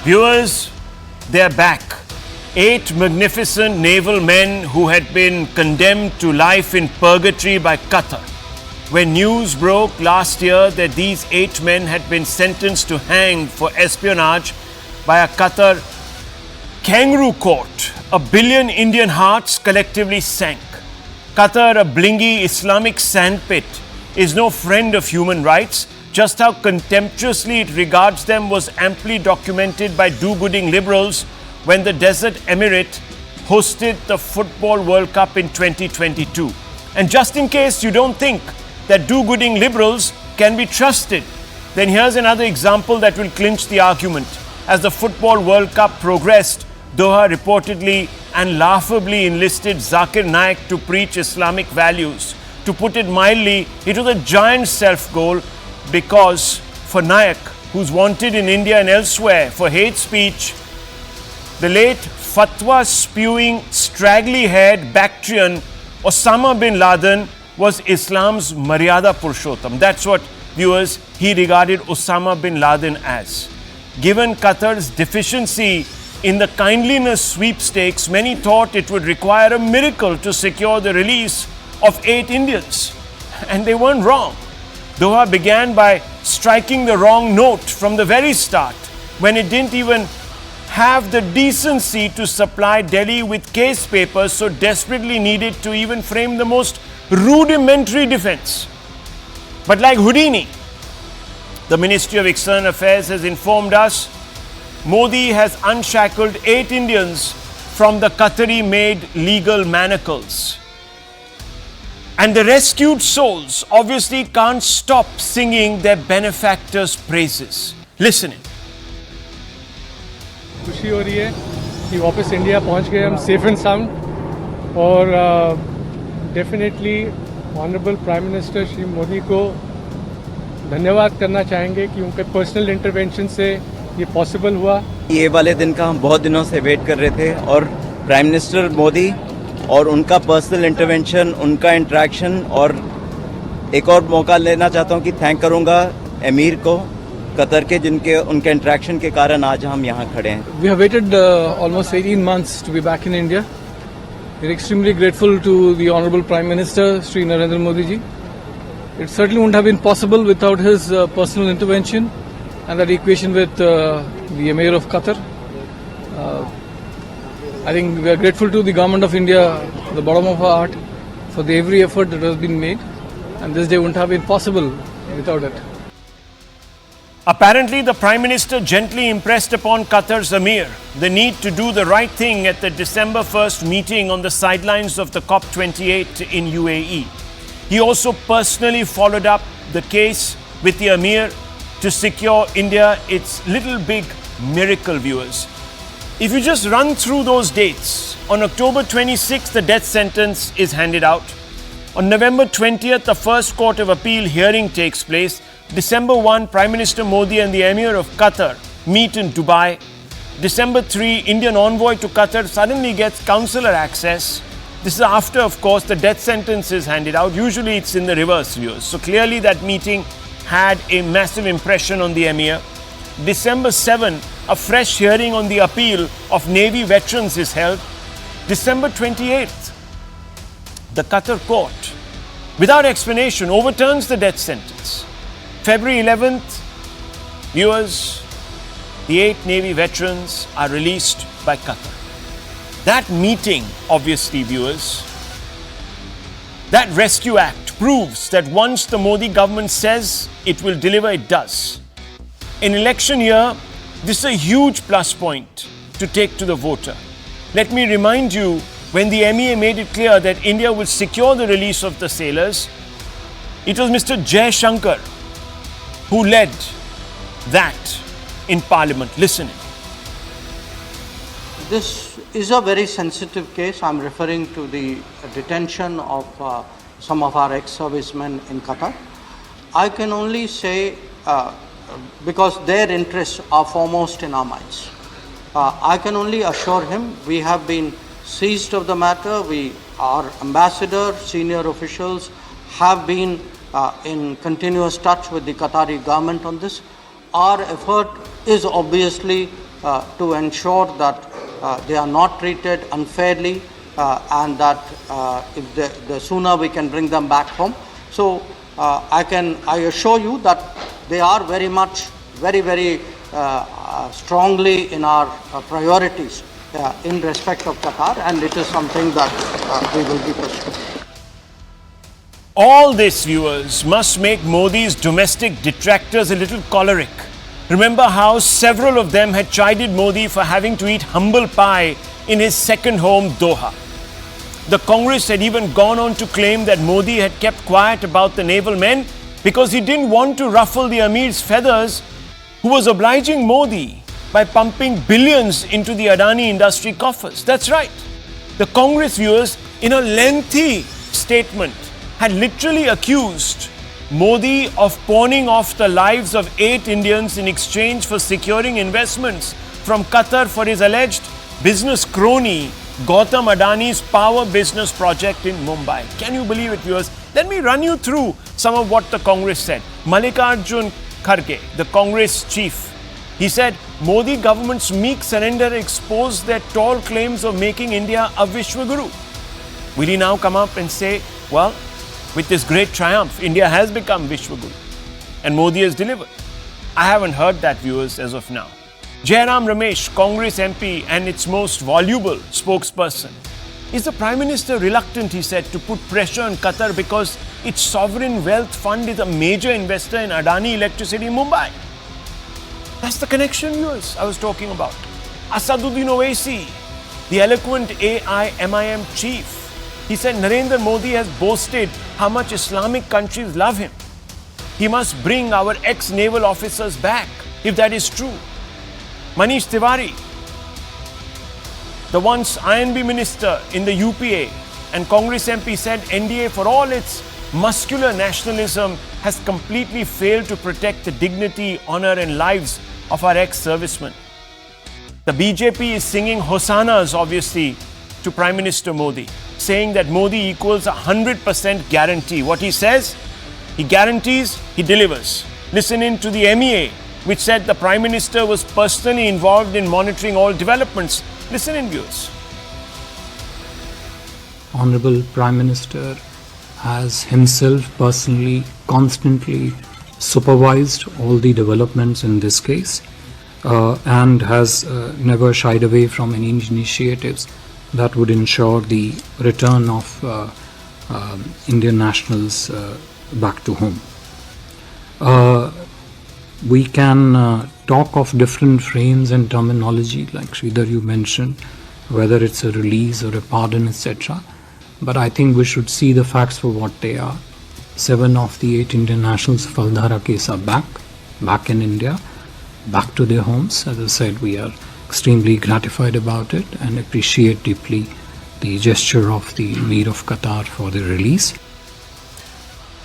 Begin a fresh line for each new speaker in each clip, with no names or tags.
Viewers, they're back. 8 magnificent naval men who had been condemned to life in purgatory by Qatar. When news broke last year that these 8 men had been sentenced to hang for espionage by a Qatar kangaroo court, a billion Indian hearts collectively sank. Qatar, a blingy Islamic sandpit, is no friend of human rights. Just how contemptuously it regards them was amply documented by do-gooding liberals when the desert emirate hosted the Football World Cup in 2022. And just in case you don't think that do-gooding liberals can be trusted, then here's another example that will clinch the argument. As the Football World Cup progressed, Doha reportedly and laughably enlisted Zakir Naik to preach Islamic values. To put it mildly, it was a giant self-goal, because for Naik, who's wanted in India and elsewhere for hate speech, the late fatwa-spewing, straggly-haired Bactrian Osama bin Laden was Islam's Maryada Purushottam. That's what, viewers, he regarded Osama bin Laden as. Given Qatar's deficiency in the kindliness sweepstakes, many thought it would require a miracle to secure the release of 8 Indians. And they weren't wrong. Doha began by striking the wrong note from the very start, when it didn't even have the decency to supply Delhi with case papers so desperately needed to even frame the most rudimentary defense. But like Houdini, the Ministry of External Affairs has informed us, Modi has unshackled 8 Indians from the Qatari-made legal manacles. And the rescued souls obviously can't stop singing their benefactors' praises. Listen in.
खुशी हो रही है कि वापस India पहुंच गए हम safe and sound और definitely honourable prime minister Shri Modi को धन्यवाद करना चाहेंगे कि उनके पर्सनल इंटरवेंशन से ये पॉसिबल हुआ।
ये वाले दिन का हम बहुत दिनों से वेट कर रहे थे और प्राइम मिनिस्टर मोदी और उनका पर्सनल इंटरवेंशन, उनका इंटरेक्शन, और एक और मौका लेना चाहता हूं कि थैंक करूंगा एमीर को कतर के, जिनके उनके इंटरेक्शन के कारण आज हम यहां खड़े हैं।
We have waited almost 18 months to be back in India. We are extremely grateful to the Honorable Prime Minister Shri Narendra Modi ji. It certainly wouldn't have been possible without his personal intervention and that equation with the Emir of Qatar. I think we are grateful to the Government of India, from the bottom of our heart, for the every effort that has been made, and this day wouldn't have been possible without it.
Apparently, the Prime Minister gently impressed upon Qatar's Emir the need to do the right thing at the December 1st meeting on the sidelines of the COP28 in UAE. He also personally followed up the case with the Emir to secure India its little big miracle, viewers. If you just run through those dates, on October 26th, the death sentence is handed out. On November 20th, the first Court of Appeal hearing takes place. December 1, Prime Minister Modi and the Emir of Qatar meet in Dubai. December 3, Indian envoy to Qatar suddenly gets consular access. This is after, of course, the death sentence is handed out. Usually it's in the reverse, viewers. So clearly that meeting had a massive impression on the Emir. December 7, a fresh hearing on the appeal of Navy veterans is held. December 28th, the Qatar court, without explanation, overturns the death sentence. February 11th, viewers, the 8 Navy veterans are released by Qatar. That meeting, obviously, viewers, that rescue act proves that once the Modi government says it will deliver, it does. In election year, this is a huge plus point to take to the voter. Let me remind you, when the MEA made it clear that India will secure the release of the sailors, it was Mr. Jai Shankar who led that in Parliament. Listen.
This is a very sensitive case. I'm referring to the detention of some of our ex-servicemen in Qatar. I can only say, because their interests are foremost in our minds, I can only assure him we have been seized of the matter. Our ambassador, senior officials have been in continuous touch with the Qatari government on this. Our effort is obviously to ensure that they are not treated unfairly and that if the sooner we can bring them back home. So I assure you that they are very much, very strongly in our priorities in respect of Qatar, and it is something that we will be pursuing.
All this, viewers, must make Modi's domestic detractors a little choleric. Remember how several of them had chided Modi for having to eat humble pie in his second home, Doha. The Congress had even gone on to claim that Modi had kept quiet about the naval men because he didn't want to ruffle the Amir's feathers, who was obliging Modi by pumping billions into the Adani industry coffers. That's right. The Congress, viewers, in a lengthy statement, had literally accused Modi of pawning off the lives of 8 Indians in exchange for securing investments from Qatar for his alleged business crony Gautam Adani's power business project in Mumbai. Can you believe it, viewers? Let me run you through some of what the Congress said. Mallikarjun Kharge, the Congress chief, he said, Modi government's meek surrender exposed their tall claims of making India a Vishwaguru. Will he now come up and say, well, with this great triumph, India has become Vishwaguru and Modi has delivered? I haven't heard that, viewers, as of now. Jairam Ramesh, Congress MP and its most voluble spokesperson. Is the Prime Minister reluctant, he said, to put pressure on Qatar because its sovereign wealth fund is a major investor in Adani Electricity in Mumbai? That's the connection, viewers, I was talking about. Asaduddin Owaisi, the eloquent AIMIM chief, he said Narendra Modi has boasted how much Islamic countries love him. He must bring our ex-naval officers back, if that is true. Manish Tiwari, the once INB minister in the UPA and Congress MP, said NDA, for all its muscular nationalism, has completely failed to protect the dignity, honor and lives of our ex-servicemen. The BJP is singing hosannas, obviously, to Prime Minister Modi, saying that Modi equals 100% guarantee. What he says, he guarantees, he delivers. Listen in to the MEA, which said the Prime Minister was personally involved in monitoring all developments. Listen in, viewers.
Honorable Prime Minister has himself personally, constantly supervised all the developments in this case and has never shied away from any initiatives that would ensure the return of Indian nationals back to home. We can talk of different frames and terminology, like Sridhar you mentioned, whether it's a release or a pardon, etc. But I think we should see the facts for what they are. 7 of the 8 Indian nationals of Dahra case are back in India, back to their homes. As I said, we are extremely gratified about it and appreciate deeply the gesture of the Emir of Qatar for their release.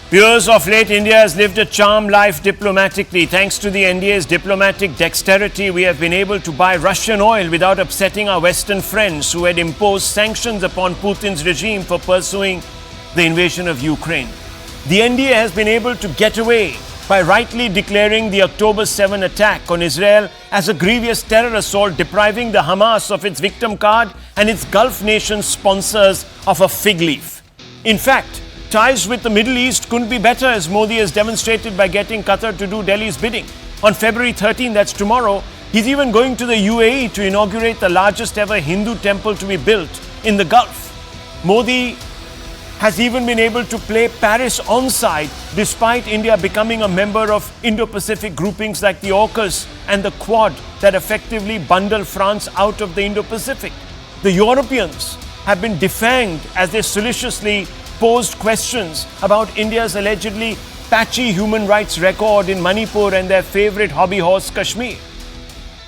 Viewers, of late, India has lived a charmed life diplomatically. Thanks to the NDA's diplomatic dexterity, we have been able to buy Russian oil without upsetting our Western friends who had imposed sanctions upon Putin's regime for pursuing the invasion of Ukraine. The NDA has been able to get away by rightly declaring the October 7 attack on Israel as a grievous terror assault, depriving the Hamas of its victim card and its Gulf nation sponsors of a fig leaf. In fact, ties with the Middle East couldn't be better, as Modi has demonstrated by getting Qatar to do Delhi's bidding. On February 13, that's tomorrow, he's even going to the UAE to inaugurate the largest ever Hindu temple to be built in the Gulf. Modi has even been able to play Paris onside despite India becoming a member of Indo-Pacific groupings like the AUKUS and the Quad that effectively bundle France out of the Indo-Pacific. The Europeans have been defanged as they solicitously posed questions about India's allegedly patchy human rights record in Manipur and their favorite hobby horse Kashmir.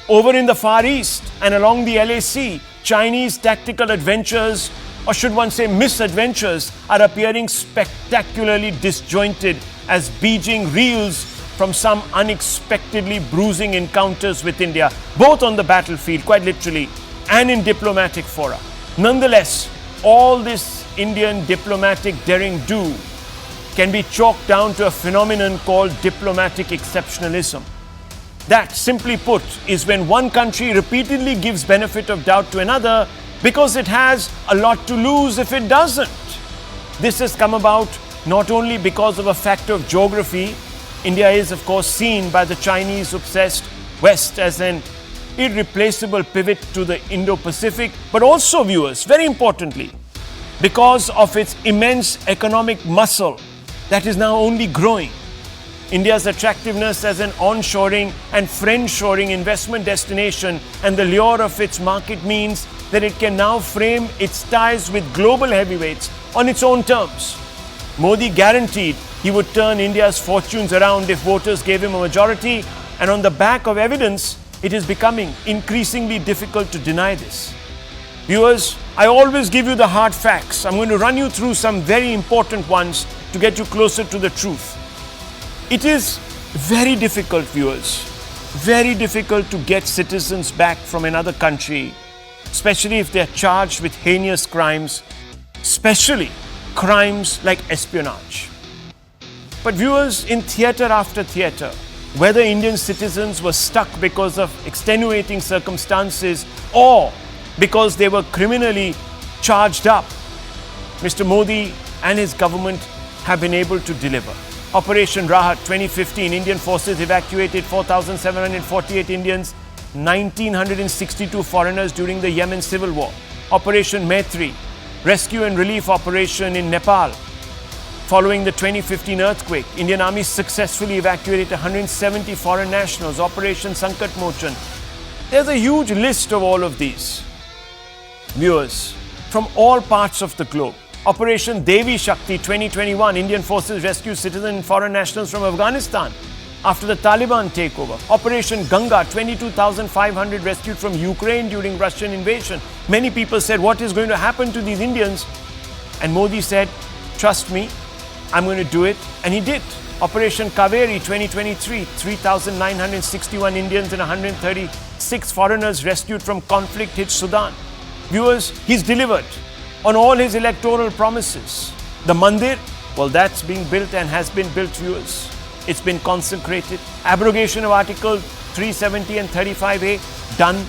Over in the Far East and along the LAC, Chinese tactical adventures, or should one say misadventures, are appearing spectacularly disjointed as Beijing reels from some unexpectedly bruising encounters with India, both on the battlefield, quite literally, and in diplomatic fora. Nonetheless, all this Indian diplomatic daring-do can be chalked down to a phenomenon called diplomatic exceptionalism. That, simply put, is when one country repeatedly gives benefit of doubt to another because it has a lot to lose if it doesn't. This has come about not only because of a factor of geography. India is, of course, seen by the Chinese-obsessed West as an irreplaceable pivot to the Indo-Pacific, but also, viewers, very importantly, because of its immense economic muscle that is now only growing. India's attractiveness as an onshoring and friendshoring investment destination and the lure of its market means that it can now frame its ties with global heavyweights on its own terms. Modi guaranteed he would turn India's fortunes around if voters gave him a majority, and on the back of evidence, it is becoming increasingly difficult to deny this. Viewers, I always give you the hard facts. I'm going to run you through some very important ones to get you closer to the truth. It is very difficult, viewers, very difficult to get citizens back from another country, especially if they are charged with heinous crimes, especially crimes like espionage. But viewers, in theatre after theatre, whether Indian citizens were stuck because of extenuating circumstances or because they were criminally charged up, Mr. Modi and his government have been able to deliver. Operation Rahat 2015, Indian forces evacuated 4,748 Indians, 1,962 foreigners during the Yemen civil war. Operation Maitri, rescue and relief operation in Nepal. Following the 2015 earthquake, Indian Army successfully evacuated 170 foreign nationals. Operation Sankat Mochan. There's a huge list of all of these. Viewers, from all parts of the globe. Operation Devi Shakti 2021, Indian forces rescue citizen and foreign nationals from Afghanistan after the Taliban takeover. Operation Ganga, 22,500 rescued from Ukraine during Russian invasion. Many people said, what is going to happen to these Indians? And Modi said, trust me, I'm going to do it. And he did. Operation Kaveri 2023, 3,961 Indians and 136 foreigners rescued from conflict-hit Sudan. Viewers, he's delivered on all his electoral promises. The mandir, well, that's being built and has been built, viewers. It's been consecrated. Abrogation of Article 370 and 35A, done.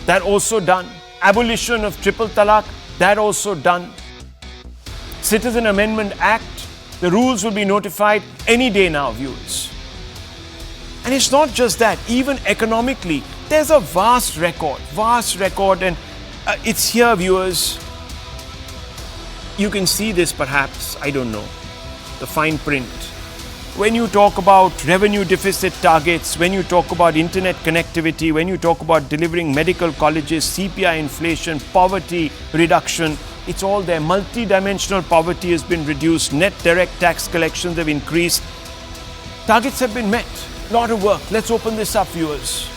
That also done. Abolition of triple talaq, that also done. Citizen Amendment Act, the rules will be notified any day now, viewers. And it's not just that, even economically, there's a vast record, and it's here, viewers. You can see this perhaps, I don't know, the fine print. When you talk about revenue deficit targets, when you talk about internet connectivity, when you talk about delivering medical colleges, CPI inflation, poverty reduction, it's all there. Multi-dimensional poverty has been reduced, net direct tax collections have increased. Targets have been met. A lot of work. Let's open this up, viewers.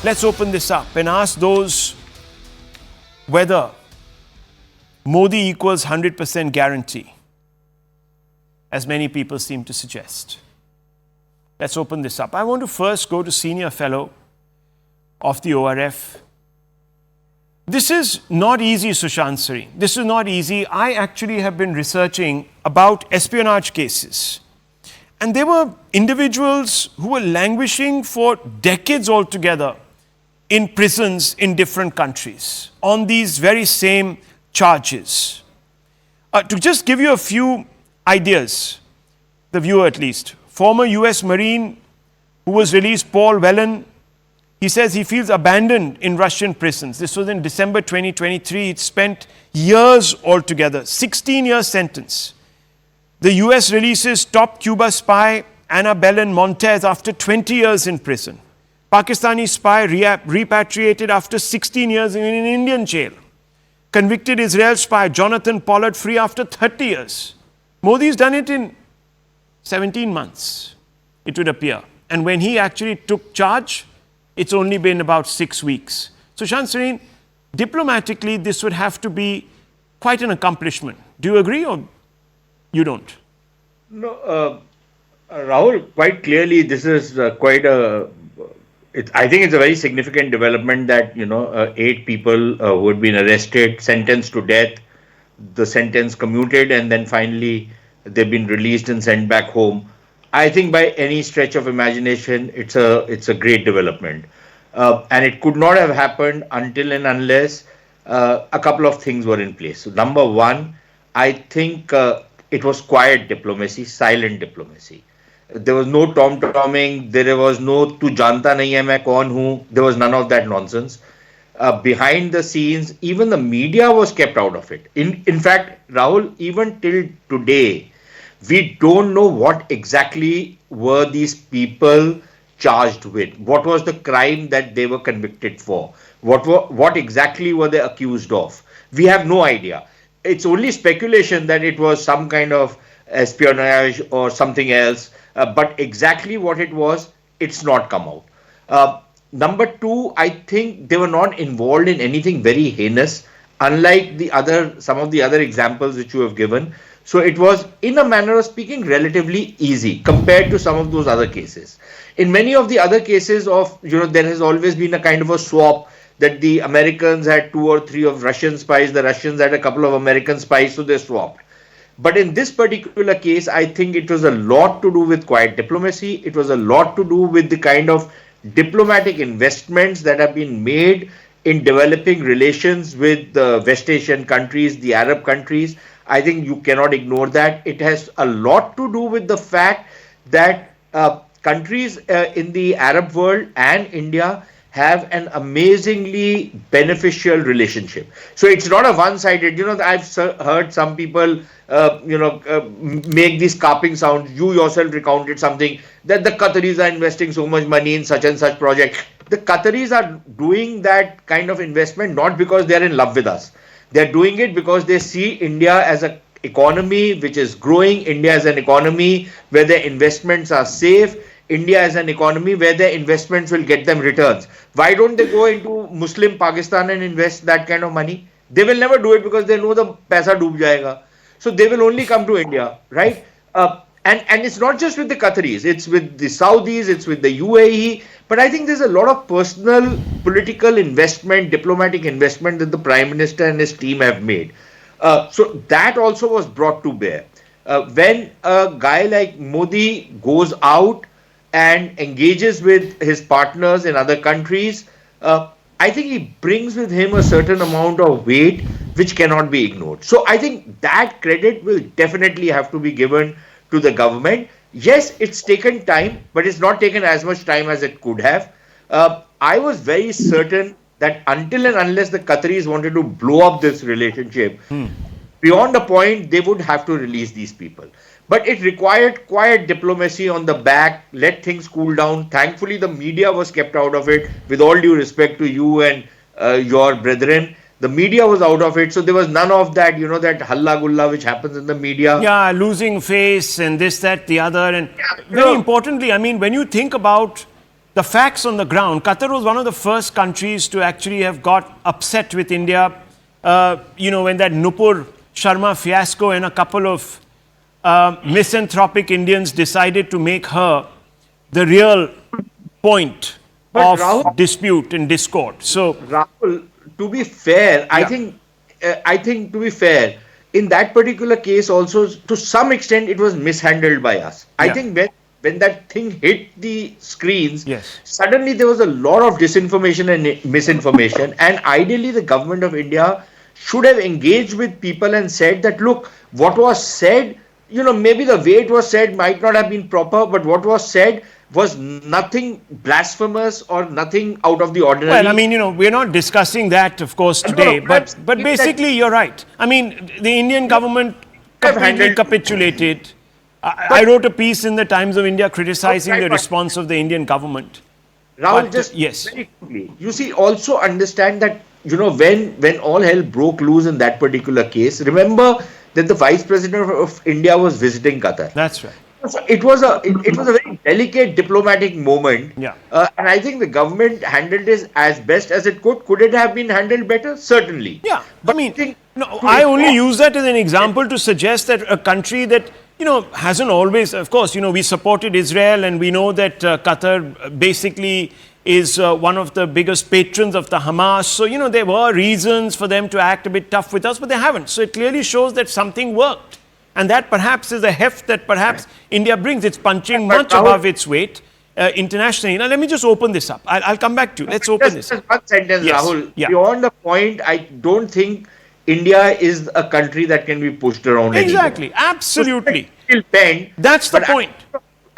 Let's open this up and ask those whether Modi equals 100% guarantee, as many people seem to suggest. Let's open this up. I want to first go to Senior Fellow of the ORF. This is not easy, Sushant Sri. This is not easy. I actually have been researching about espionage cases. And there were individuals who were languishing for decades altogether in prisons in different countries on these very same charges. To just give you a few ideas, the viewer at least, former US Marine who was released, Paul Whelan, he says he feels abandoned in Russian prisons. This was in December 2023. He'd spent years altogether, 16-year sentence. The US releases top Cuba spy Anna Belen Montez after 20 years in prison. Pakistani spy repatriated after 16 years in an Indian jail. Convicted Israel spy Jonathan Pollard free after 30 years. Modi's done it in 17 months, it would appear. And when he actually took charge, it's only been about 6 weeks. So, Shansarin, diplomatically, this would have to be quite an accomplishment. Do you agree or you don't?
No, Rahul, quite clearly, this is I think it's a very significant development that, 8 people who had been arrested, sentenced to death, the sentence commuted, and then finally they've been released and sent back home. I think by any stretch of imagination, it's a great development, and it could not have happened until and unless a couple of things were in place. So number one, I think it was quiet diplomacy, silent diplomacy. There was no tom-tomming. There was no "tu janta nahi hai main kaun hu." There was none of that nonsense. Behind the scenes, even the media was kept out of it. In fact, Rahul, even till today, we don't know what exactly were these people charged with. What was the crime that they were convicted for? What exactly were they accused of? We have no idea. It's only speculation that it was some kind of espionage or something else. But exactly what it was, it's not come out. Number two, I think they were not involved in anything very heinous, unlike some of the other examples which you have given. So it was, in a manner of speaking, relatively easy compared to some of those other cases. In many of the other cases of, there has always been a kind of a swap that the Americans had 2 or 3 of Russian spies, the Russians had a couple of American spies, so they swapped. But in this particular case, I think it was a lot to do with quiet diplomacy. It was a lot to do with the kind of diplomatic investments that have been made in developing relations with the West Asian countries, the Arab countries. I think you cannot ignore that. It has a lot to do with the fact that countries in the Arab world and India have an amazingly beneficial relationship. So it's not a one-sided, I've heard some people, make these carping sounds. You yourself recounted something that the Qataris are investing so much money in such and such project. The Qataris are doing that kind of investment not because they're in love with us. They're doing it because they see India as an economy which is growing, India as an economy where their investments are safe, India as an economy where their investments will get them returns. Why don't they go into Muslim Pakistan and invest that kind of money? They will never do it because they know the paisa doob jayega. So they will only come to India, right? And it's not just with the Qataris, it's with the Saudis, it's with the UAE. But I think there's a lot of personal, political investment, diplomatic investment that the Prime Minister and his team have made. So that also was brought to bear. When a guy like Modi goes out and engages with his partners in other countries, I think he brings with him a certain amount of weight which cannot be ignored. So I think that credit will definitely have to be given to the government. Yes, it's taken time, but it's not taken as much time as it could have. I was very certain that until and unless the Qataris wanted to blow up this relationship, beyond a point, they would have to release these people. But it required quiet diplomacy on the back, let things cool down. Thankfully, the media was kept out of it. With all due respect to you and your brethren, the media was out of it. So there was none of that, that halla gulla which happens in the media.
Yeah, losing face and this, that, the other. And very importantly, I mean, when you think about the facts on the ground, Qatar was one of the first countries to actually have got upset with India. When that Nupur Sharma fiasco and a couple of misanthropic Indians decided to make her the real point of Rahul, dispute and discord. So,
Rahul, to be fair, I think to be fair, in that particular case also, to some extent, it was mishandled by us. I think when that thing hit the screens, suddenly there was a lot of disinformation and misinformation. And ideally, the government of India should have engaged with people and said that, look, what was said, maybe the way it was said might not have been proper, but what was said was nothing blasphemous or nothing out of the ordinary.
Well, I mean, we're not discussing that, of course, today, but basically you're right. I mean, the Indian government completely capitulated. I wrote a piece in the Times of India criticizing the response of the Indian government.
Rahul, very quickly, you see, also understand that, when all hell broke loose in that particular case, remember that the Vice President of India was visiting Qatar.
That's right.
So it was a very delicate diplomatic moment. And I think the government handled this as best as it could. Could it have been handled better? Certainly.
Yeah. But I only use that as an example to suggest that a country that, hasn't always, of course, we supported Israel and we know that Qatar basically is one of the biggest patrons of the Hamas. So, there were reasons for them to act a bit tough with us, but they haven't. So it clearly shows that something worked. And that perhaps is a heft that perhaps India brings. It's punching
But
much
Rahul-
above its weight internationally. Now, let me just open this up. I'll come back to you. Let's open this.
Just one sentence,
Yes.
Rahul.
Yeah.
Beyond the point, I don't think India is a country that can be pushed around
Exactly.
anymore.
Absolutely.
Still bend,
That's the
but
point.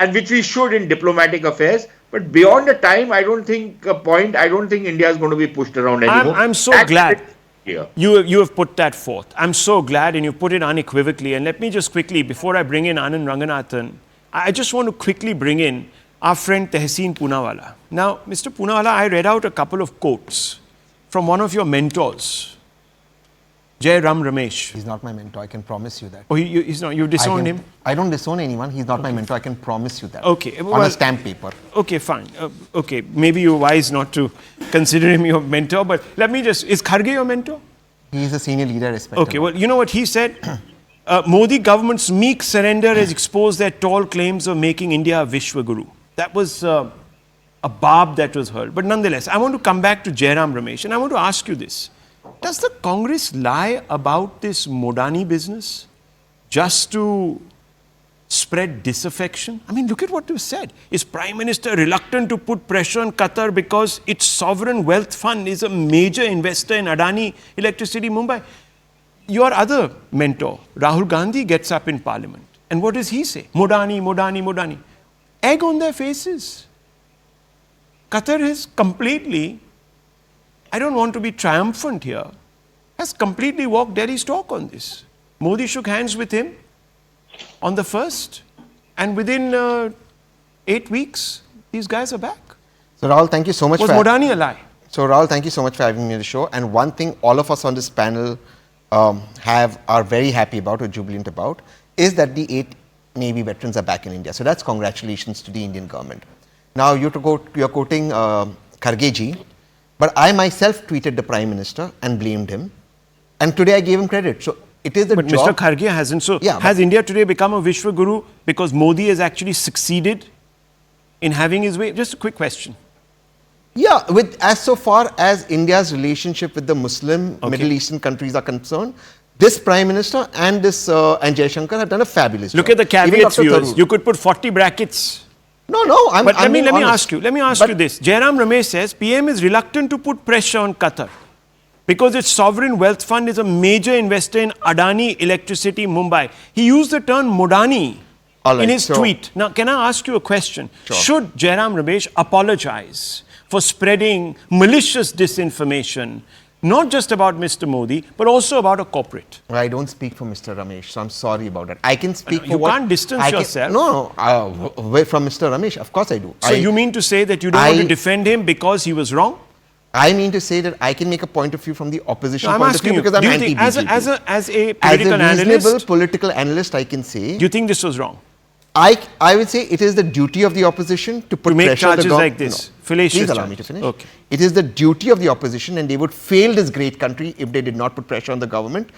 and which we should in diplomatic affairs. But beyond the time, I don't think India is going to be pushed around anymore.
I'm so
That's
glad
clear.
you have put that forth. I'm so glad, and you put it unequivocally. And let me just quickly, before I bring in Anand Ranganathan, I just want to quickly bring in our friend Tehseen Poonawala. Now, Mr. Poonawala, I read out a couple of quotes from one of your mentors, Jai Ram Ramesh.
He's not my mentor, I can promise you that.
Oh, he's not. You disowned him?
I don't disown anyone, he's not my mentor, I can promise you that.
Okay,
On
well-
a stamp paper.
Okay, fine. Okay, maybe you're wise not to consider him your mentor, but let me just, is Kharge your mentor?
He is a senior leader, I respect
Okay,
him.
well, you know what he said? Modi government's meek surrender has exposed their tall claims of making India a Vishwaguru. That was a barb that was heard. But nonetheless, I want to come back to Jairam Ramesh, and I want to ask you this. Does the Congress lie about this Modani business just to spread disaffection? I mean, look at what you said. Is Prime Minister reluctant to put pressure on Qatar because its sovereign wealth fund is a major investor in Adani Electricity Mumbai? Your other mentor, Rahul Gandhi, gets up in Parliament. And what does he say? Modani, Modani, Modani. Egg on their faces. Qatar has completely, I don't want to be triumphant here, has completely walked Delhi's talk on this. Modi shook hands with him on the 1st, and within 8 weeks, these guys are back.
So Rahul, thank you so much
Was Modani a lie?
So Rahul, thank you so much for having me on the show. And one thing all of us on this panel are very happy about or jubilant about is that the 8 Navy veterans are back in India. So that's congratulations to the Indian government. Now you're quoting Kharge ji, but I myself tweeted the Prime Minister and blamed him. And today I gave him credit. So it is the
But
job.
Mr. Kharge hasn't. So
Yeah,
has India today become a Vishwaguru because Modi has actually succeeded in having his way? Just a quick question.
Yeah, as so far as India's relationship with the Muslim Middle Eastern countries are concerned, this Prime Minister and this and Jaishankar have done a fabulous
Look
job.
at the
Even
caveats,
Dr.
viewers.
Tharoor.
You could put 40 brackets.
No, I'm
But let me
being honest.
ask you. Let me ask
But
you this. Jairam Ramesh says PM is reluctant to put pressure on Qatar because its sovereign wealth fund is a major investor in Adani Electricity Mumbai. He used the term Modani
All right,
in his
so-
tweet. Now, can I ask you a question?
Sure.
Should Jairam Ramesh apologize for spreading malicious disinformation, not just about Mr. Modi, but also about a corporate?
I don't speak for Mr. Ramesh, so I'm sorry about that. I can speak for
You
what...
can't distance
I can-
yourself.
No, away from Mr. Ramesh, of course I do.
So you mean to say that you don't want to defend him because he was wrong?
I mean to say that I can make a point of view from the opposition
No, I'm
point of view
asking you,
because I'm
do you think,
anti-BJP.
as a
As
political
a reasonable
analyst,
political analyst, I can say...
do you think this was wrong?
I would say it is the duty of the opposition to put
To make
pressure on the
charges like this, fallacious
Please allow me to
charges.
finish.
Okay.
It is the duty of the opposition, and they would fail this great country if they did not put pressure on the government.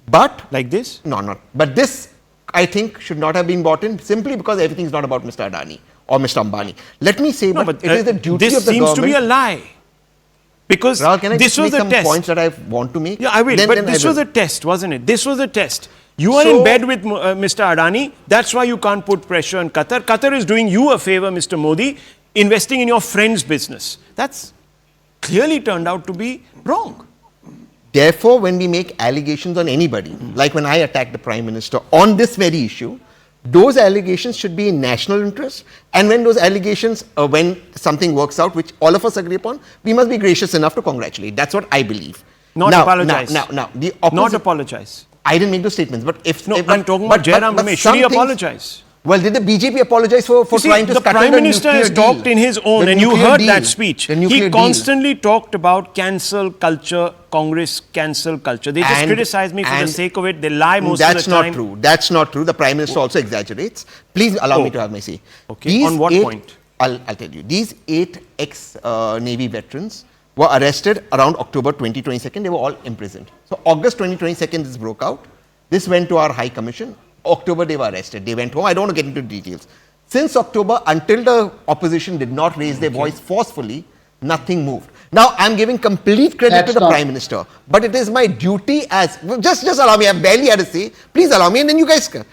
But
Like this?
no, not. But this, I think, should not have been bought in simply because everything is not about Mr. Adani or Mr. Ambani. Let me say,
No,
but
but
it is the duty
this
of the
seems
government.
to be a lie. Because
Rahul, can I
this
just
was
make
a
some
test.
points that I want to make?
Yeah, I will.
Then
But
I
this
will.
was a test, wasn't it? This was a test. You are
So-
in bed with Mr. Adani. That's why you can't put pressure on Qatar. Qatar is doing you a favor, Mr. Modi, investing in your friend's business. That's clearly turned out to be wrong.
Therefore, when we make allegations on anybody, like when I attacked the Prime Minister on this very issue, those allegations should be in national interest. And when those allegations, when something works out, which all of us agree upon, we must be gracious enough to congratulate. That's what I believe.
Not apologize.
Now, the
Not
opposite.
apologize.
I didn't make those statements, but if
No,
if,
I'm talking about Jairam Ramesh. Should
some
he
things-
apologize?
Well, did the BJP apologize for
You see,
trying to
the
scuttle
Prime
the
Minister
nuclear
has
deal?
talked in his own,
The
and you
nuclear
heard
deal.
that speech.
The nuclear
He
deal.
constantly talked about cancel culture, Congress cancel culture. They just
And-
criticize me for the
and
sake of it. They lie most
That's
of the time.
not true. That's not true. The Prime Minister also exaggerates. Please allow me to have my say.
Okay. On what point?
I'll tell you. These 8 ex-Navy veterans were arrested around October 2022. They were all imprisoned. So August 2022, this broke out. This went to our High Commission. October, they were arrested. They went home. I don't want to get into details. Since October, until the opposition did not raise their voice forcefully, Nothing moved. Now, I'm giving complete credit to the Prime Minister, but it is my duty as, just allow me, I barely had to say, please allow me, and then you guys can.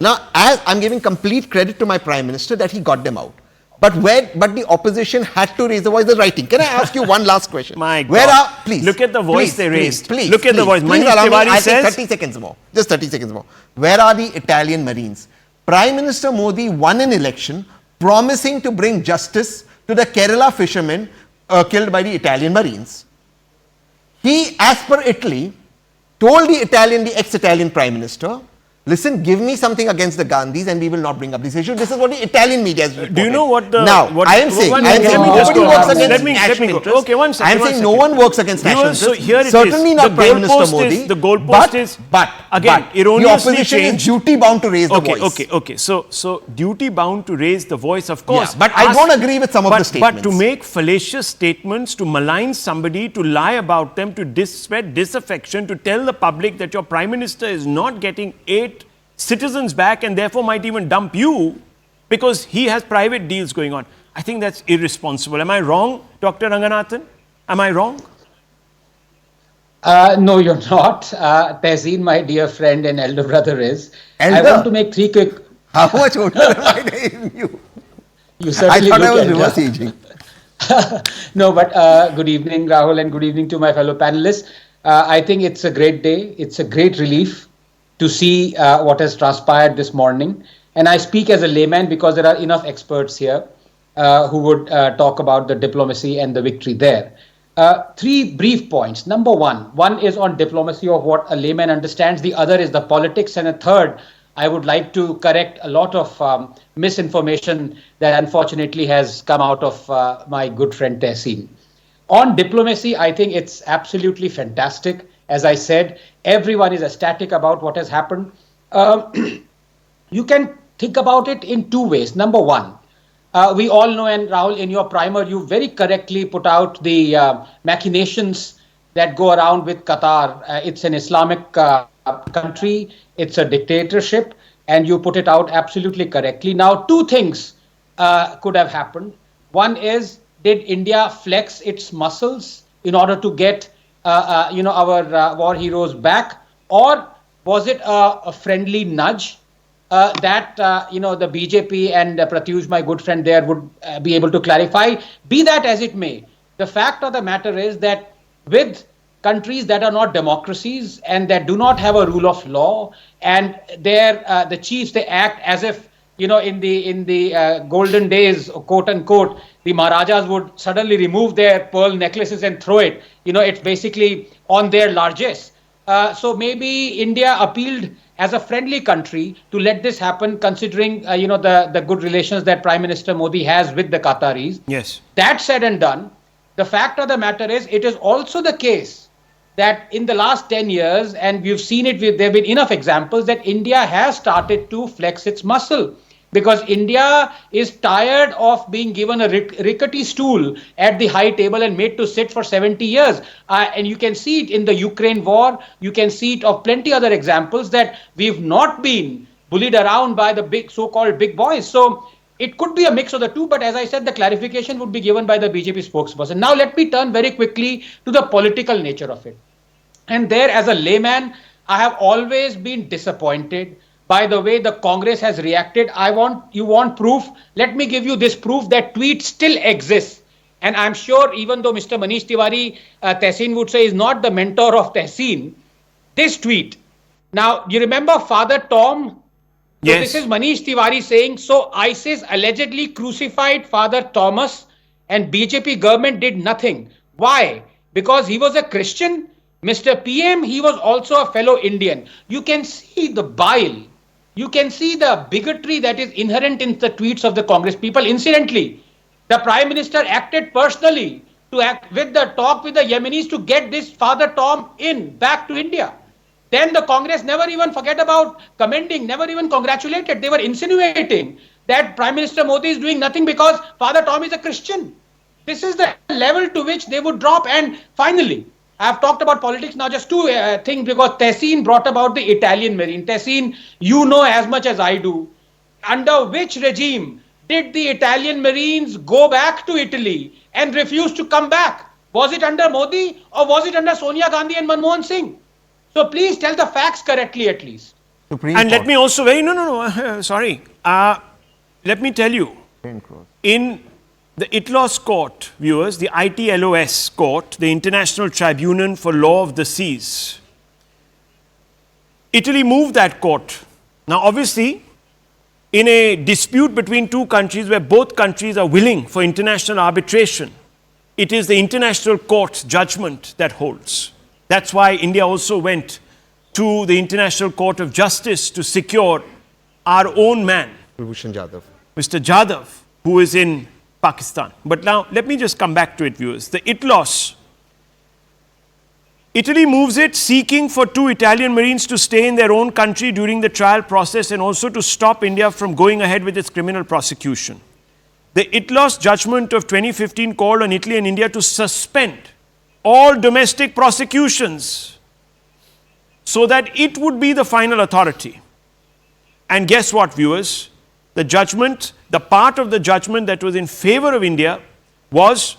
Now, as I'm giving complete credit to my Prime Minister that he got them out. But the opposition had to raise the voice of writing. Can I ask you one last question?
My God.
Please.
Look at the voice they raised.
Please.
Look at the voice.
Please
Manish
allow me,
Tiwari says...
30 seconds more. Just 30 seconds more. Where are the Italian Marines? Prime Minister Modi won an election promising to bring justice to the Kerala fishermen killed by the Italian Marines. He, as per Italy, told the ex-Italian Prime Minister, listen, give me something against the Gandhis and we will not bring up this issue. This is what the Italian media has reported.
Do you know what the...
Now, I am saying nobody works against national interests.
Okay, one second.
I am saying no one works against national interests.
So here it is.
Certainly not Prime Minister Modi.
The goalpost is...
But
again,
the
erroneously
opposition is duty bound to raise the voice.
Okay. So duty bound to raise the voice, of course.
Yeah, but I don't agree with some of the statements.
But to make fallacious statements, to malign somebody, to lie about them, to spread disaffection, to tell the public that your Prime Minister is not getting 8 citizens back and therefore might even dump you because he has private deals going on. I think that's irresponsible. Am I wrong, Dr. Ranganathan? Am I wrong?
No, you're not. Tehseen, my dear friend and elder brother is.
Elder?
I want to make 3 quick...
How much older am I you?
You certainly
I thought
look
I was
elder.
reverse aging.
No, but good evening, Rahul, and good evening to my fellow panelists. I think it's a great day. It's a great relief to see what has transpired this morning. And I speak as a layman because there are enough experts here who would talk about the diplomacy and the victory there. 3 brief points. Number one is on diplomacy of what a layman understands. The other is the politics. And a third, I would like to correct a lot of misinformation that unfortunately has come out of my good friend Tehseen. On diplomacy, I think it's absolutely fantastic. As I said, everyone is ecstatic about what has happened. You can think about it in 2 ways. Number one, we all know, and Rahul, in your primer, you very correctly put out the machinations that go around with Qatar. It's an Islamic country, it's a dictatorship, and you put it out absolutely correctly. Now, 2 things could have happened. One is, did India flex its muscles in order to get our war heroes back, or was it a friendly nudge that the BJP and Pratyush, my good friend there, would be able to clarify? Be that as it may, the fact of the matter is that with countries that are not democracies and that do not have a rule of law, and the chiefs, they act as if in the golden days, quote unquote, the Maharajas would suddenly remove their pearl necklaces and throw it. It's basically on their largesse. So maybe India appealed as a friendly country to let this happen, considering the good relations that Prime Minister Modi has with the Qataris.
Yes.
That said and done, the fact of the matter is, it is also the case that in the last 10 years, and we've seen it, there have been enough examples that India has started to flex its muscle. Because India is tired of being given a rickety stool at the high table and made to sit for 70 years. And you can see it in the Ukraine war. You can see it of plenty other examples that we've not been bullied around by the big so-called big boys. So it could be a mix of the two. But as I said, the clarification would be given by the BJP spokesperson. Now let me turn very quickly to the political nature of it. And there, as a layman, I have always been disappointed by the way the Congress has reacted. You want proof? Let me give you this proof that tweet still exists. And I'm sure even though Mr. Manish Tiwari, Tehseen would say, is not the mentor of Tehseen, this tweet. Now, you remember Father Tom?
Yes.
So this is Manish Tiwari saying, so ISIS allegedly crucified Father Thomas and BJP government did nothing. Why? Because he was a Christian? Mr. PM, he was also a fellow Indian. You can see the bile. You can see the bigotry that is inherent in the tweets of the Congress people. Incidentally, the Prime Minister acted personally to act with the talk with the Yemenis to get this Father Tom back to India. Then the Congress never even forget about commending, never even congratulated. They were insinuating that Prime Minister Modi is doing nothing because Father Tom is a Christian. This is the level to which they would drop. And finally, I've talked about politics now, just 2 things, because Tehseen brought about the Italian Marine. Tehseen, you know as much as I do, under which regime did the Italian Marines go back to Italy and refused to come back? Was it under Modi or was it under Sonia Gandhi and Manmohan Singh? So please tell the facts correctly at least.
And let me also sorry. Let me tell you, in the ITLOS court, viewers, the ITLOS court, the International Tribunal for Law of the Seas, Italy moved that court. Now, obviously, in a dispute between two countries where both countries are willing for international arbitration, it is the international court's judgment that holds. That's why India also went to the International Court of Justice to secure our own man, Mr. Jadhav, who is in Pakistan. But now, let me just come back to it, viewers. The ITLOS, Italy moves it seeking for 2 Italian Marines to stay in their own country during the trial process and also to stop India from going ahead with its criminal prosecution. The ITLOS judgment of 2015 called on Italy and India to suspend all domestic prosecutions so that it would be the final authority. And guess what, viewers? The judgment, the part of the judgment that was in favor of India was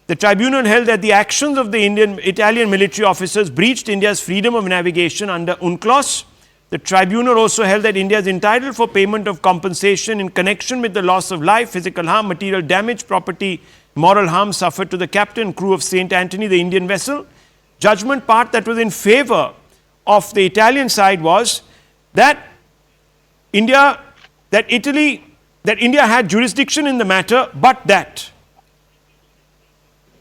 the tribunal held that the actions of the Italian military officers breached India's freedom of navigation under UNCLOS. The tribunal also held that India is entitled for payment of compensation in connection with the loss of life, physical harm, material damage, property, moral harm suffered to the captain and crew of St. Anthony, the Indian vessel. Judgment part that was in favor of the Italian side was that India had jurisdiction in the matter, but that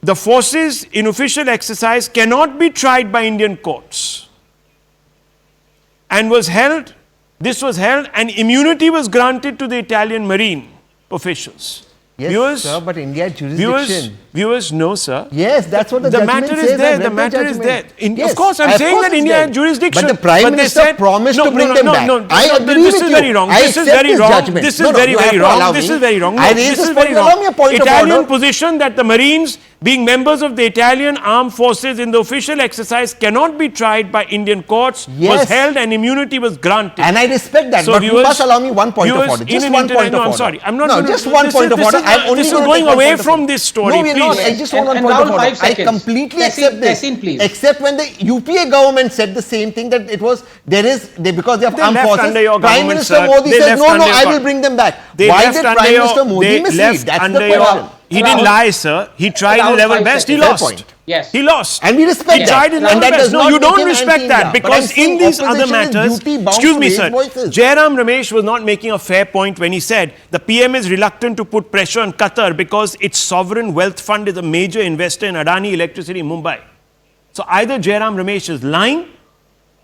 the forces in official exercise cannot be tried by Indian courts. And this was held and immunity was granted to the Italian marine officials.
Yes,
viewers,
sir, but India had jurisdiction.
Viewers, no, sir.
Yes, that's what the judgment
matter
says.
is there. The matter is there.
Yes,
of course, I'm saying that India had jurisdiction.
But the Prime Minister promised to bring them back. I agree
this
with
is
you.
very wrong.
I
This is
accept
very
this
wrong.
judgment.
This is
No,
very,
you have
very
to
wrong.
allow
This
me.
is very wrong.
I
No,
raised
this
this
is
point.
very
Allow
wrong.
me a point of
Italian
order.
position that the Marines, being members of the Italian armed forces in the official exercise, cannot be tried by Indian courts was
Yes.
held and immunity was granted.
And I respect that,
So
but you
viewers-
must allow me one point of
viewers
order.
in
Just
an
one
internet-
point of
no,
order.
I'm sorry. I'm not
No,
going to-
just one
this
point
is-
of
this
order.
is-
I'm only
this is
going to
going
take one
away
point of
from
order.
this story,
No, we're not.
please.
I just want one
And
point of
Rahul,
order.
5
I
seconds.
completely
Tessin,
accept this.
Tessin, please.
Except when the UPA government said the same thing, that it was, because they have
They
armed
left
forces,
under your
Prime
government,
Minister
sir.
Modi
They
says,
left
no,
under
I
your
will bring them back.
They
Why
left
did
under
Prime
your-
Minister Modi
they
mislead?
left
That's the
under your-
question.
He didn't lie, sir. He tried his
Rahul,
level
5
best. He
seconds.
lost.
Fair point.
Yes.
He lost.
And we respect
He
that.
tried his
And
level
that
best.
does
No,
not
you
make
don't
him
respect
anti-India.
that
But I'm
because
saying
in these other
opposition is
matters,
duty-bound
excuse
to
me,
raise
sir,
voices.
Jairam Ramesh was not making a fair point when he said the PM is reluctant to put pressure on Qatar because its sovereign wealth fund is a major investor in Adani Electricity in Mumbai. So either Jairam Ramesh is lying,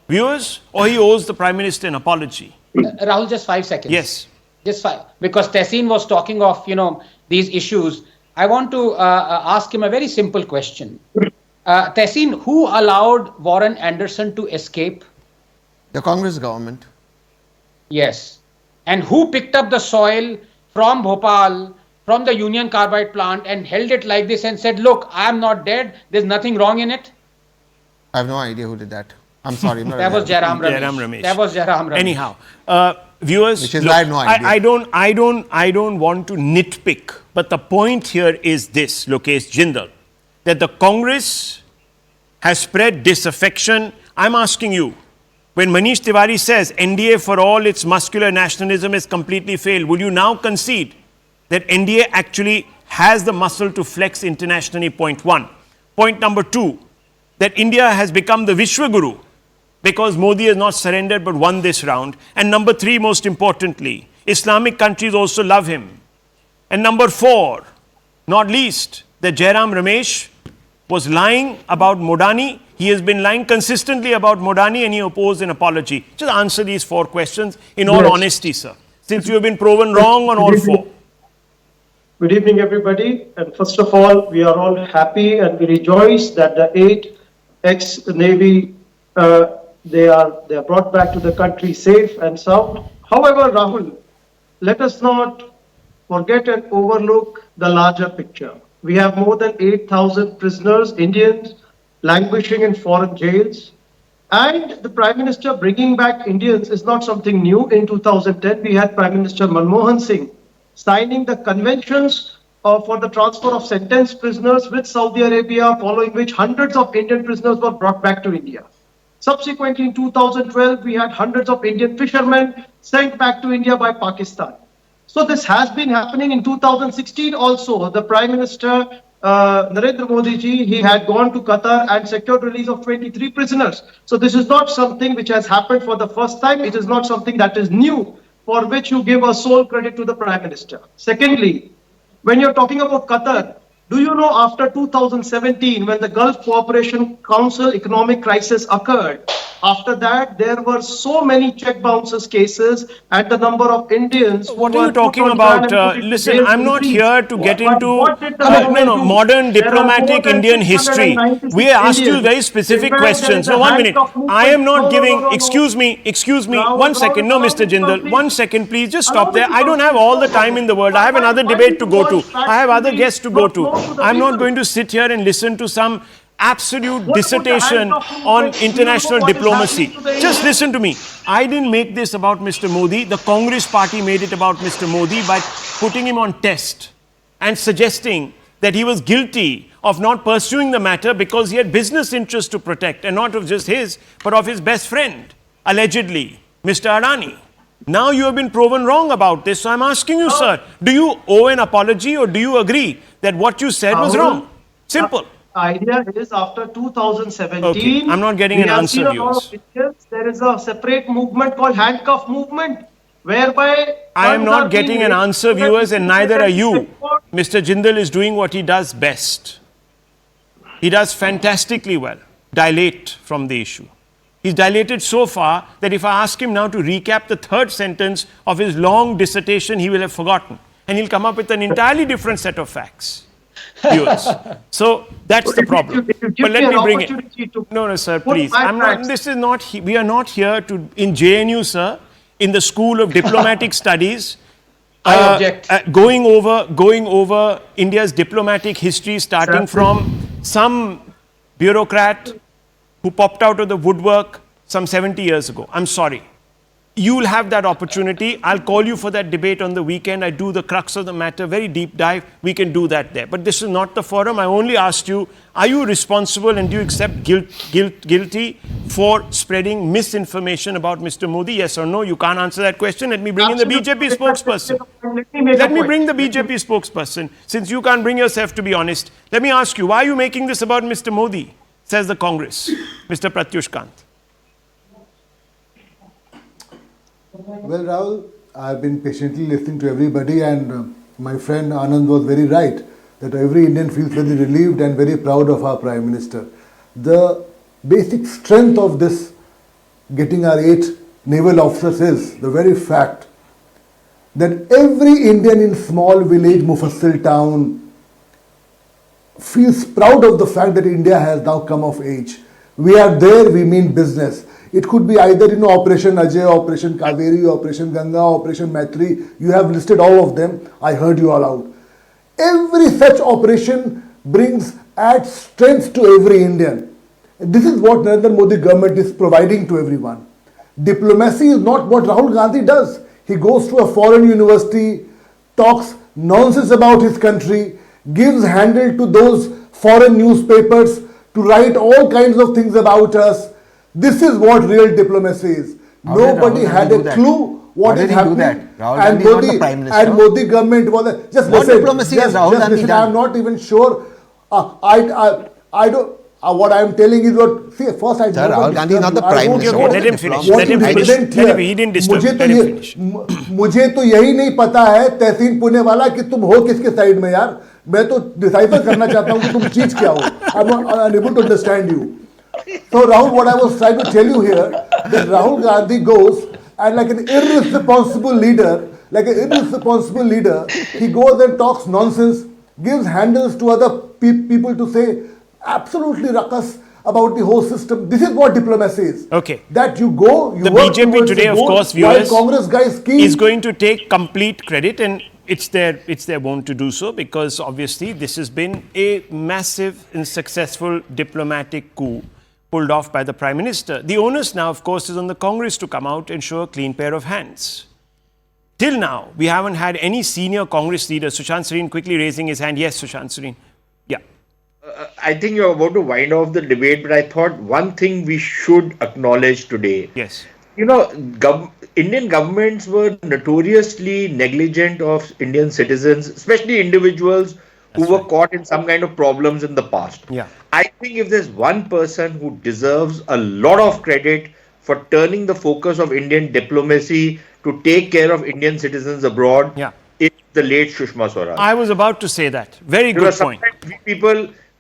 viewers, or he owes the Prime Minister an apology.
Rahul, just 5 seconds.
Yes.
Just 5. Because Tessin was talking of, these issues. I want to ask him a very simple question. Tessin, who allowed Warren Anderson to escape?
The Congress government.
Yes. And who picked up the soil from Bhopal, from the Union Carbide plant and held it like this and said, look, I am not dead. There's nothing wrong in it.
I have no idea who did that. I'm sorry. I'm not
That was
aware.
Jairam Ramesh.
Jairam Ramesh.
That was Jairam Ramesh.
Anyhow, viewers,
Which is
look,
I have no idea.
I don't want to nitpick, but the point here is this, Lokesh Jindal, that the Congress has spread disaffection. I'm asking you, when Manish Tiwari says NDA for all its muscular nationalism is completely failed, will you now concede that NDA actually has the muscle to flex internationally? Point one. Point number two, that India has become the Vishwaguru because Modi has not surrendered but won this round. And number three, most importantly, Islamic countries also love him. And number four, not least, that Jairam Ramesh was lying about Modani. He has been lying consistently about Modani and he opposed an apology. Just answer these 4 questions in all honesty, sir, since you have been proven wrong on all 4.
Good evening, everybody. And first of all, we are all happy and we rejoice that the 8 ex-Navy, they are brought back to the country safe and sound. However, Rahul, let us not forget and overlook the larger picture. We have more than 8,000 prisoners, Indians, languishing in foreign jails. And the Prime Minister bringing back Indians is not something new. In 2010, we had Prime Minister Manmohan Singh signing the conventions for the transfer of sentenced prisoners with Saudi Arabia, following which hundreds of Indian prisoners were brought back to India. Subsequently, in 2012, we had hundreds of Indian fishermen sent back to India by Pakistan. So this has been happening in 2016 also. The Prime Minister, Narendra Modi ji, he had gone to Qatar and secured release of 23 prisoners. So this is not something which has happened for the first time. It is not something that is new, for which you give a sole credit to the Prime Minister. Secondly, when you're talking about Qatar, do you know after 2017, when the Gulf Cooperation Council economic crisis occurred, after that, there were so many check bounces cases and the number of Indians.
What are you talking about? Listen, I'm not here to get into modern diplomatic Indian history. We asked you very specific questions. No, 1 minute. I am not giving, excuse me, 1 second. No, Mr. Jindal, 1 second, please just stop there. I don't have all the time in the world. I have another debate to go to. I have other guests to go to. I'm not going to sit here and listen to some absolute dissertation on international diplomacy. Just listen to me. I didn't make this about Mr. Modi. The Congress party made it about Mr. Modi by putting him on test and suggesting that he was guilty of not pursuing the matter because he had business interests to protect, and not of just his, but of his best friend, allegedly, Mr. Adani. Now you have been proven wrong about this. So I'm asking you, sir, do you owe an apology, or do you agree that what you said was wrong? Simple.
Idea is after 2017.
Okay. I'm not getting an answer, viewers.
There is a separate movement called handcuff movement, whereby
I am not getting an answer, viewers, and neither are you. Mr. Jindal is doing what he does best. He does fantastically well. Dilate from the issue. He's dilated so far that if I ask him now to recap the third sentence of his long dissertation, he will have forgotten. And he'll come up with an entirely different set of facts. Viewers. So that's the problem. But let me bring it. No, sir, please. I'm not. This is not. We are not here to in JNU, sir, in the School of Diplomatic Studies.
I object.
Going over India's diplomatic history, starting from some bureaucrat who popped out of the woodwork some 70 years ago. I'm sorry. You will have that opportunity. I'll call you for that debate on the weekend. I do the crux of the matter, very deep dive. We can do that there. But this is not the forum. I only asked you, are you responsible and do you accept guilty for spreading misinformation about Mr. Modi? Yes or no? You can't answer that question. Let me bring in the BJP spokesperson. Let me bring the BJP spokesperson. Since you can't bring yourself to be honest, let me ask you, why are you making this about Mr. Modi? Says the Congress. Mr. Pratyush Kant.
Well, Rahul, I've been patiently listening to everybody, and my friend Anand was very right that every Indian feels very relieved and very proud of our Prime Minister. The basic strength of this getting our 8 naval officers is the very fact that every Indian in small village, Mufassil town feels proud of the fact that India has now come of age. We are there, we mean business. It could be either, Operation Ajay, Operation Kaveri, Operation Ganga, Operation Maitri. You have listed all of them. I heard you all out. Every such operation adds strength to every Indian. This is what Narendra Modi government is providing to everyone. Diplomacy is not what Rahul Gandhi does. He goes to a foreign university, talks nonsense about his country, gives handle to those foreign newspapers to write all kinds of things about us. This is what real diplomacy is. Nobody had a clue what is happening. And Modi government was just
what
listen.
Diplomacy has Rahul Gandhi done?
I'm not even sure. I don't. What I am telling is what. See, first I.
Sir, Rahul Gandhi is not the Prime Minister.
Let him finish. Let him finish. He didn't disturb. Let him finish.
मुझे तो यही नहीं पता है तहसीन पुणे वाला कि तुम हो किसके साइड में यार. मैं तो डिसाइफर करना चाहता हूँ कि तुम चीज क्या हो. I'm not unable to understand you. So Rahul, what I was trying to tell you here, that Rahul Gandhi goes and like an irresponsible leader, he goes and talks nonsense, gives handles to other people to say absolutely ruckus about the whole system. This is what diplomacy is.
Okay.
That you go, you
the
work
BJP today, of course, viewers,
Congress guys
is going to take complete credit, and it's their wont to do so, because obviously this has been a massive and successful diplomatic coup pulled off by the Prime Minister. The onus now, of course, is on the Congress to come out and show a clean pair of hands. till now, we haven't had any senior Congress leader. Sushant Sareen quickly raising his hand. Yes, Sushant Sareen. Yeah.
I think you're about to wind off the debate, but I thought one thing we should acknowledge today.
Yes.
You know, Indian governments were notoriously negligent of Indian citizens, especially individuals who were caught in some kind of problems in the past.
Yeah.
I think if there's one person who deserves a lot of credit for turning the focus of Indian diplomacy to take care of Indian citizens abroad,
Yeah.
it's the late Sushma Swaraj.
I was about to say that. Very good point.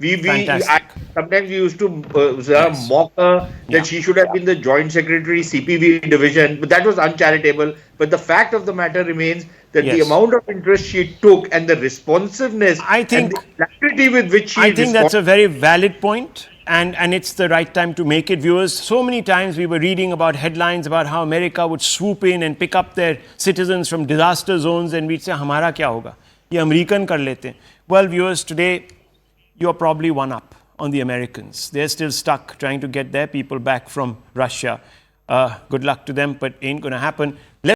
Fantastic.
Sometimes we used to mock her that she should have been the Joint Secretary CPV division, but that was uncharitable. But the fact of the matter remains that the amount of interest she took and the responsiveness and the clarity with which she
I think that's a very valid point. And it's the right time to make it, viewers. So many times we were reading about headlines about how America would swoop in and pick up their citizens from disaster zones, and we'd say, "Hamara kya hoga? Ye American kar lete hain." Well, viewers, today you're probably one up on the Americans. They're still stuck trying to get their people back from Russia. Good luck to them, but ain't going to happen.